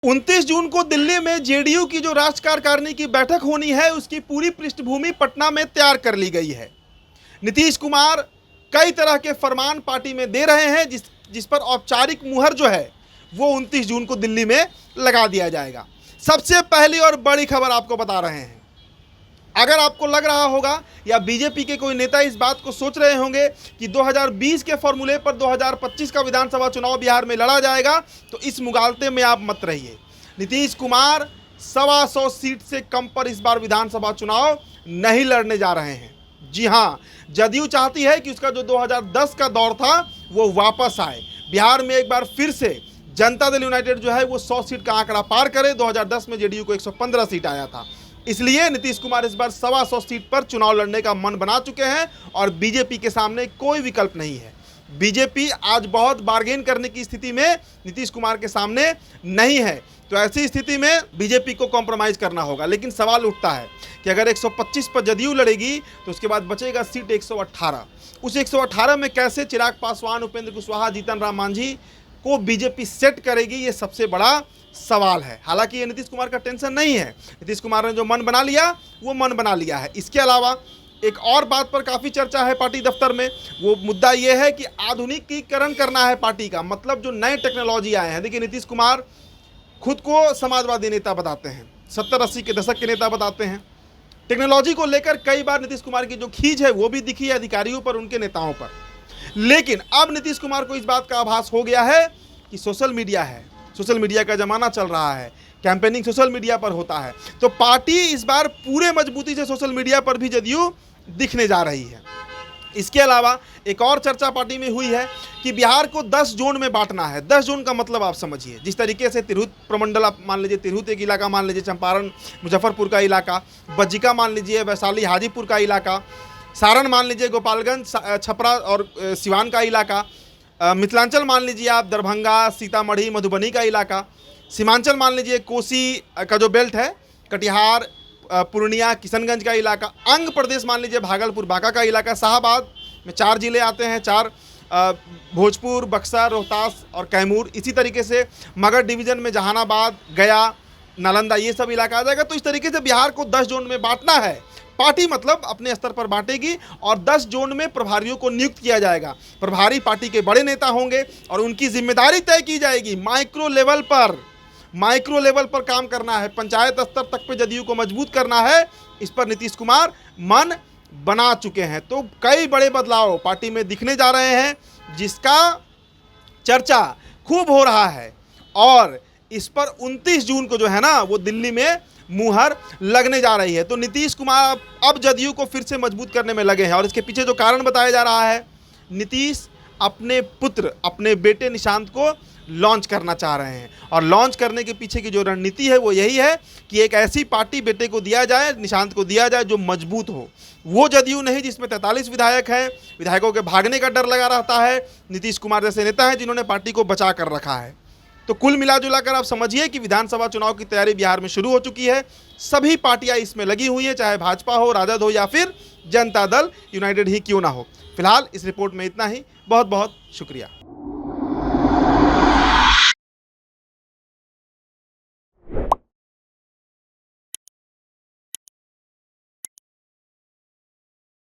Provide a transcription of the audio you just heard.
29 जून को दिल्ली में जेडीयू की जो राष्ट्र कार्यकारिणी की बैठक होनी है, उसकी पूरी पृष्ठभूमि पटना में तैयार कर ली गई है। नीतीश कुमार कई तरह के फरमान पार्टी में दे रहे हैं, जिस पर औपचारिक मुहर जो है वो 29 जून को दिल्ली में लगा दिया जाएगा। सबसे पहली और बड़ी खबर आपको बता रहे हैं, अगर आपको लग रहा होगा या बीजेपी के कोई नेता इस बात को सोच रहे होंगे कि 2020 के फॉर्मूले पर 2025 का विधानसभा चुनाव बिहार में लड़ा जाएगा, तो इस मुगालते में आप मत रहिए। नीतीश कुमार 125 सीट से कम पर इस बार विधानसभा चुनाव नहीं लड़ने जा रहे हैं। जी हाँ, जदयू चाहती है कि उसका जो 2010 का दौर था वो वापस आए, बिहार में एक बार फिर से जनता दल यूनाइटेड जो है वो 100 सीट का आंकड़ा पार करे। 2010 में जेडीयू को 115 सीट आया था, इसलिए नीतीश कुमार इस बार 125 सीट पर चुनाव लड़ने का मन बना चुके हैं और बीजेपी के सामने कोई विकल्प नहीं है। बीजेपी आज बहुत बार्गेन करने की स्थिति में नीतीश कुमार के सामने नहीं है, तो ऐसी स्थिति में बीजेपी को कॉम्प्रोमाइज़ करना होगा। लेकिन सवाल उठता है कि अगर 125 पर जदयू लड़ेगी तो उसके बाद बचेगा सीट 118। उस 118 में कैसे चिराग पासवान, उपेंद्र कुशवाहा, जीतन राम मांझी को बीजेपी सेट करेगी, ये सबसे बड़ा सवाल है। हालांकि ये नीतीश कुमार का टेंशन नहीं है, नीतीश कुमार ने जो मन बना लिया वो मन बना लिया है। इसके अलावा एक और बात पर काफ़ी चर्चा है पार्टी दफ्तर में, वो मुद्दा ये है कि आधुनिकीकरण करना है पार्टी का, मतलब जो नए टेक्नोलॉजी आए हैं। देखिए, नीतीश कुमार खुद को समाजवादी नेता बताते हैं, 70-80 के दशक के नेता बताते हैं। टेक्नोलॉजी को लेकर कई बार नीतीश कुमार की जो खींच है वो भी दिखी है अधिकारियों पर, उनके नेताओं पर। लेकिन अब नीतीश कुमार को इस बात का आभास हो गया है कि सोशल मीडिया है, सोशल मीडिया का ज़माना चल रहा है, कैंपेनिंग सोशल मीडिया पर होता है, तो पार्टी इस बार पूरे मजबूती से सोशल मीडिया पर भी जदयू दिखने जा रही है। इसके अलावा एक और चर्चा पार्टी में हुई है कि बिहार को 10 जोन में बांटना है। 10 जोन का मतलब आप समझिए, जिस तरीके से तिरहुत प्रमंडल आप मान लीजिए, तिरहुत एक इलाका मान लीजिए, चंपारण मुजफ्फरपुर का इलाका, बज्जिका मान लीजिए, वैशाली हाजीपुर का इलाका, सारण मान लीजिए, गोपालगंज, छपरा और सिवान का इलाका, मिथिलांचल मान लीजिए आप दरभंगा, सीतामढ़ी, मधुबनी का इलाका, सीमांचल मान लीजिए कोसी का जो बेल्ट है, कटिहार, पूर्णिया, किशनगंज का इलाका, अंग प्रदेश मान लीजिए भागलपुर, बांका का इलाका, शाहबाद में 4 जिले आते हैं, 4 भोजपुर, बक्सर, रोहतास और कैमूर। इसी तरीके से मगध डिवीज़न में जहानाबाद, गया, नालंदा, ये सब इलाका आ जाएगा। तो इस तरीके से बिहार को 10 जोन में बांटना है। पार्टी मतलब अपने स्तर पर बांटेगी और 10 जोन में प्रभारियों को नियुक्त किया जाएगा। प्रभारी पार्टी के बड़े नेता होंगे और उनकी जिम्मेदारी तय की जाएगी। माइक्रो लेवल पर काम करना है, पंचायत स्तर तक पे जदयू को मजबूत करना है। इस पर नीतीश कुमार मन बना चुके हैं। तो कई बड़े बदलाव पार्टी में दिखने जा रहे हैं, जिसका चर्चा खूब हो रहा है और इस पर 29 जून को जो है ना वो दिल्ली में मुहर लगने जा रही है। तो नीतीश कुमार अब जदयू को फिर से मजबूत करने में लगे हैं और इसके पीछे जो कारण बताया जा रहा है, नीतीश अपने पुत्र, अपने बेटे निशांत को लॉन्च करना चाह रहे हैं और लॉन्च करने के पीछे की जो रणनीति है वो यही है कि एक ऐसी पार्टी बेटे को दिया जाए, निशांत को दिया जाए, जो मजबूत हो। वो जदयू नहीं जिसमें 43 विधायक हैं, विधायकों के भागने का डर लगा रहता है। नीतीश कुमार जैसे नेता हैं जिन्होंने पार्टी को बचा कर रखा है। तो कुल मिलाजुलाकर आप समझिए कि विधानसभा चुनाव की तैयारी बिहार में शुरू हो चुकी है। सभी पार्टियां इसमें लगी हुई हैं, चाहे भाजपा हो, राजद हो या फिर जनता दल यूनाइटेड ही क्यों ना हो। फिलहाल इस रिपोर्ट में इतना ही। बहुत बहुत शुक्रिया।